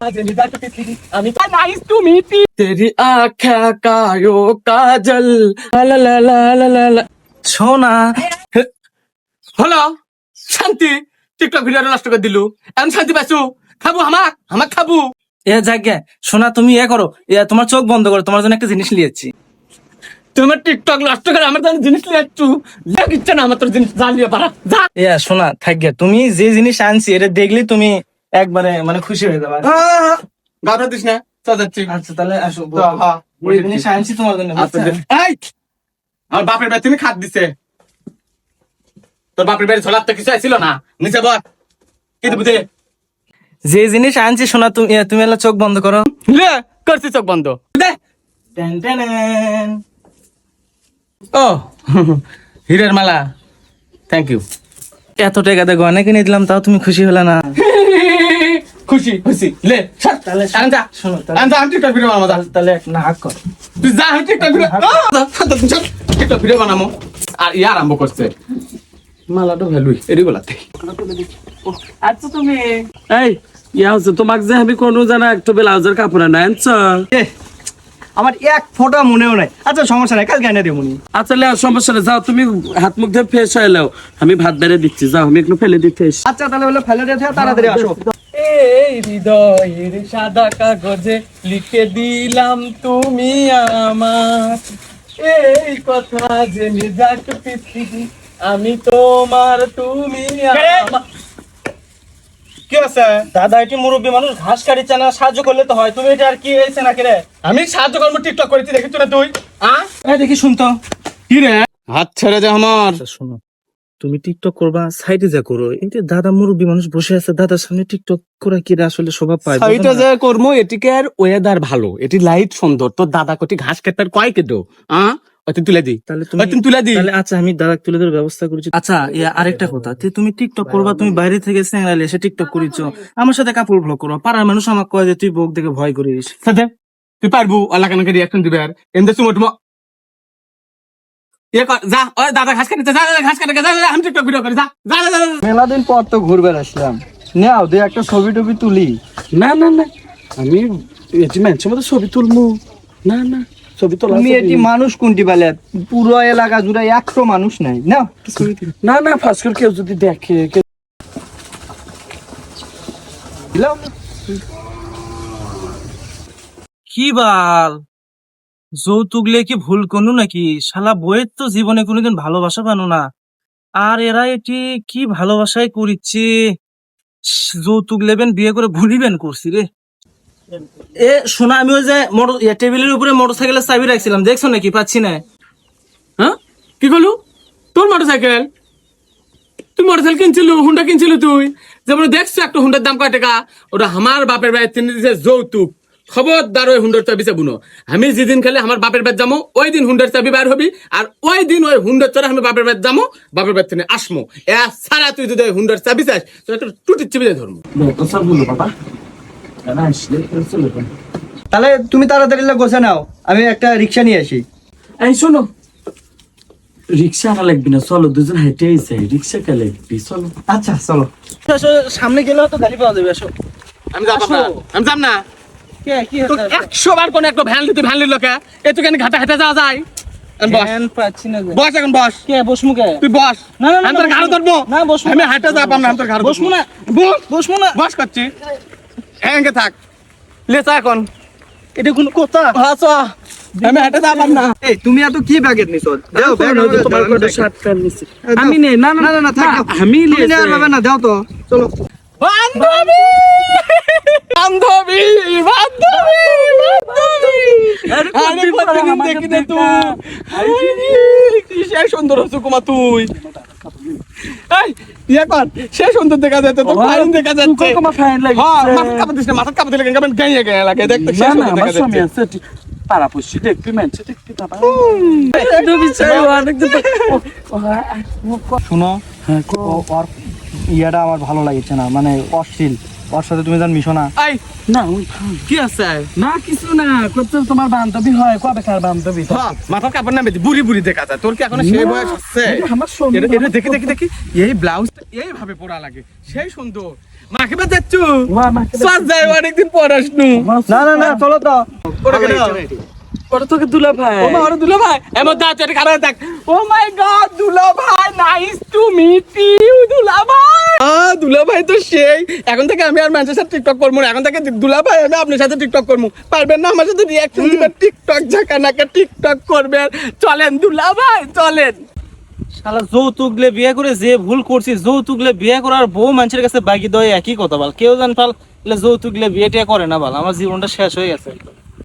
আমি nice to meet you তেরি আঁখা কায়ো কাজল লা লা লা লা লা লা সোনা হলো শান্তি টিকটক ভিডিও নষ্ট করে দিলু এখন শান্তি পাইছো খাবো হামাক খাবো এ জায়গা শোনা তুমি করো তোমার চোখ বন্ধ করো, তোমার জন্য একটা জিনিস নিয়েছি। তোমার টিকটক নষ্ট করে আমার জন্য জিনিস নিয়ে যাচ্ছু ইচ্ছা না আমার তোর জিনিস জ্বালিয়ে পারা যা শোনা থাকবে, তুমি যে জিনিস আনছি এটা দেখলে তুমি একবারে মানে খুশি হয়ে যাবে। গাটা দিস না যাচ্ছি। আচ্ছা তাহলে আসো, এই জিনিস আনছি তোমার জন্য। এই আমার বাপের বাড়ি তুমি খাত দিছে, তোর বাপের বাড়ি ঝোলার তো কিছু ছিল না, নিচে বল কি দেবো দে। যে জিনিস আনছি শোনা, তুমি এলা চোখ বন্ধ করো। লে করছি চোখ বন্ধ দে। Ten ten. ও হীরের মালা, থ্যাংক ইউ। এত টাকা দিয়ে গয়না কিনে দিলাম, তাও তুমি খুশি হলে না? খুশি খুশি লে তাহলে আনজা শোনো, আনজা আমি টিকটক ভিডিও বানাবো। তাহলে এক না হাক কর, তুই যা আমি টিকটক ভিডিও টিকটক ভিডিও বানাবো। আর ইয়া আরম্ভ করছে মালাটা ভ্যালুই এরি বলাতে। আচ্ছা তুমি এই ইয়া হচ্ছে তোমাকে যে আমি কোনো জানা একটু ব্লাউজের কাপড় না আনছ। আমার এক ফোঁটা মনেও নাই। আচ্ছা সমস্যা নাই, কালকে এনে দেবো। আচ্ছা লে সমস্যা নেই, যাও তুমি হাত মুখ ধুয়ে ফ্রেশ হয়ে নাও, আমি ভাত বেড়ে দিচ্ছি, যাও আমি একটু ফেলে দিতে এসছি। আচ্ছা তাহলে বলে ফেলে রেখে তাড়াতাড়ি আসো। এই হৃদয়ের সাদা কাগজে লিখে দিলাম তুমি আমার এই কথা জেনে যাক পৃথিবী, আমি তোমার তুমি আমার। কি আছে দাদা, এটি মুরব্বী মানুষ, ঘাস কাটিছে না, সাহায্য করলে তো হয়। তুমি এটা আর কি হয়েছে নাকি রে? আমি সাহায্য করবো, টিকটক করেছি দেখি না তুই? দেখি শুনতো কি রে হাত ছেড়ে যা আমার। শোনো, তুমি টিকটক করবা সাইডে যা করো, এই যে দাদা মুরব্বী মানুষ বসে আছে, দাদার সামনে টিকটক করে কি আসলে শোভা পায়? সাইডে যে কর্ম এটিকার ওয়েদার ভালো, এটি লাইট সুন্দর, তোর দাদা কোটি ঘাস কাটার কয় কেটো তুলে দি, তাহলে তুমি তুলে দি। তাহলে আচ্ছা আমি দাদা তুলে দেওয়ার ব্যবস্থা করেছি। আচ্ছা আরেকটা কথা, তুমি টিকটক করবা, তুমি বাইরে থেকে স্যাংরালে এসে টিকটক করিছো, আমার সাথে কাপড় ব্লগ করো, পাড়ার মানুষ আমাকে কয় যে তুই বউক দেখে ভয় করিস। সাথে তুই পারবো আল্লাহ কানাকে রিয়াকশন দিবে আর এমনি সুমো ইয়ে কর যা। ওই দাদা ঘাস কাটতে যা, ঘাস কাটতে যা, আমি টিকটক ভিডিও করি যা যা যা। মেলা দিন পর তো ঘুরবে আসলাম, নাও দুই একটা ছবি টবি তুলি। না না না, আমি এটি মানুষের মতো ছবি তুলবো না, না ছবি তোলা তুমি এটি মানুষ কোনটি বলে? পুরো এলাকা জুড়ে 100 মানুষ নাই না। না না, ফার্স্ট করে কেউ যদি দেখে কি বাল যৌতুক লে কি ভুল কোনো নাকি? শালা বইয়ের তো জীবনে কোনোদিন ভালোবাসা পানো না, আর এরা এটি কি ভালোবাসায় করিচ্ছে? যৌতুক লেবেন বিয়ে করে ঘুরিবেন করছি রে। এ শোনা, আমি ওই যে টেবিলের উপরে মোটরসাইকেলের চাবি রাখছিলাম, দেখছো নাকি? পাচ্ছি না। হ্যাঁ কি করলু? তোর মোটরসাইকেল? তুই মোটরসাইকেল কিনছিল, হুন্ডা কিনছিল তুই? যেমন দেখছো একটা হুন্ডার দাম কয় টাকা? ওটা আমার বাপের বাড়ি তিনি দিছে যৌতুক। খবরদার ওই হুন্ডার চাবি চাবুনো। আমি যেদিন খেলে আমার বাপের বাড়ি যাবো, ওই দিন হুন্ডার চাবি বার হবি, আর ওই দিন ওই হুন্ডার চড়ে আমি বাপের বাড়ি যাবো, বাপের বাড়ি থেকে আসমো। সারা তুই যদি হুন্ডার চাবি চাস তো একটা টুটির চিবি দিয়ে ধরবো। তাহলে তুমি তাড়াতাড়ি গোছা নাও, আমি একটা রিক্সা নিয়ে আসি। এই শোনো, রিক্সা আনা লাগবে না, চলো দুজন হেঁটে যাই, রিক্সা কে লাগবে, চলো। আচ্ছা চলো, সামনে গেলে তো গাড়ি পাওয়া যাবে। আসো। আমি যাব না, আমি যাব না। 100 বার কোন একটা ভ্যান দিতে, ভ্যান লিলোকে এতখানি ঘাটা হেঁটে যাওয়া যায়? বস এখন বস। বসমু কে? তুই বস। না না, আমি তোর ঘাড় ধরবো না, বসমু আমি হেঁটে যাব না, আমি তোর ঘাড় বসমু না, বসমু না। বস করছি হ্যাঙ্গে থাক লেচা এখন। এটা কোন কথা? আমি হেঁটে যাব না। এই তুমি এত কি ব্যাগেট নিছো? দাও ব্যাগ, তোমার কোনো শার্ট প্যান্ট নিছি আমি নেই। না না না থাক, আমি তুমি নেওয়ার ভাবে না, দাও তো। চলো বান্ধবী বান্ধবী বান্ধবী বান্ধবী, আরে প্রতিদিন দেখি না তুই কি সে সুন্দর হচ্ছে কুমা তুই। এই ইয়া কর, সে সুন্দর দেখা যাচ্ছে, তো ফাইন দেখা যাচ্ছে। তোমার ফাইন লাগে? হ্যাঁ মাথা কাপড় দিস না, মাথা কাপড় দিলে কেমন গাইয়া গাইয়া লাগে, দেখতে সে না না, সুন্দর আমার দেখা স্বামী যাচ্ছে। আছে, পাড়া পড়ছি দেখবি, মানছে দেখবি বাবা। শুনো, ওর ইয়াটা আমার ভালো লাগছে না, মানে অশ্লীল। ওর সাথে তুমি জান মিশো না। এই না কি আছে? না কিছু না, করতে তোমার বান্ধবী হয়, কবে কার বান্ধবী? হ্যাঁ মাথার কাপড় না বেশি বুড়ি বুড়ি দেখা যায়। তোর কি এখন সেই বয়স হচ্ছে? আমার স্বামী এটা দেখি দেখি দেখি এই ব্লাউজটা এইভাবে পরা লাগে, সেই সুন্দর। মাকে বা যাচ্ছ ওয়া মাকে সর যাই অনেকদিন পর আসনু না না না চলো তো ওটা তোকে দুলা ভাই ও মা ওরে দুলা ভাই এমন দাঁত এটা খারাপ থাক ও মাই গড দুলা ভাই নাইস টু মিট ইউ দুলা ভাই দুলা ভাই তো সেই এখন থেকে আমি আর মানুষের সাথে টিকটক করবো না এখন থেকে দুলা ভাই আমি আপনার সাথে টিকটক করবো পারবেন না আমার সাথে রিয়াকশন দিবেন টিকটক ঝাঁকানাকা টিকটক করবেন চলেন দুলা ভাই চলেন শালা যৌতুকলে বিয়ে করে যে ভুল করছি যৌতুকলে বিয়ে করার বউ মানুষের কাছে বাকি দেয় একই কথা বল কেউ জান পাল যৌতুকলে বিয়ে টিয়া করে না বল আমার জীবনটা শেষ হয়ে গেছে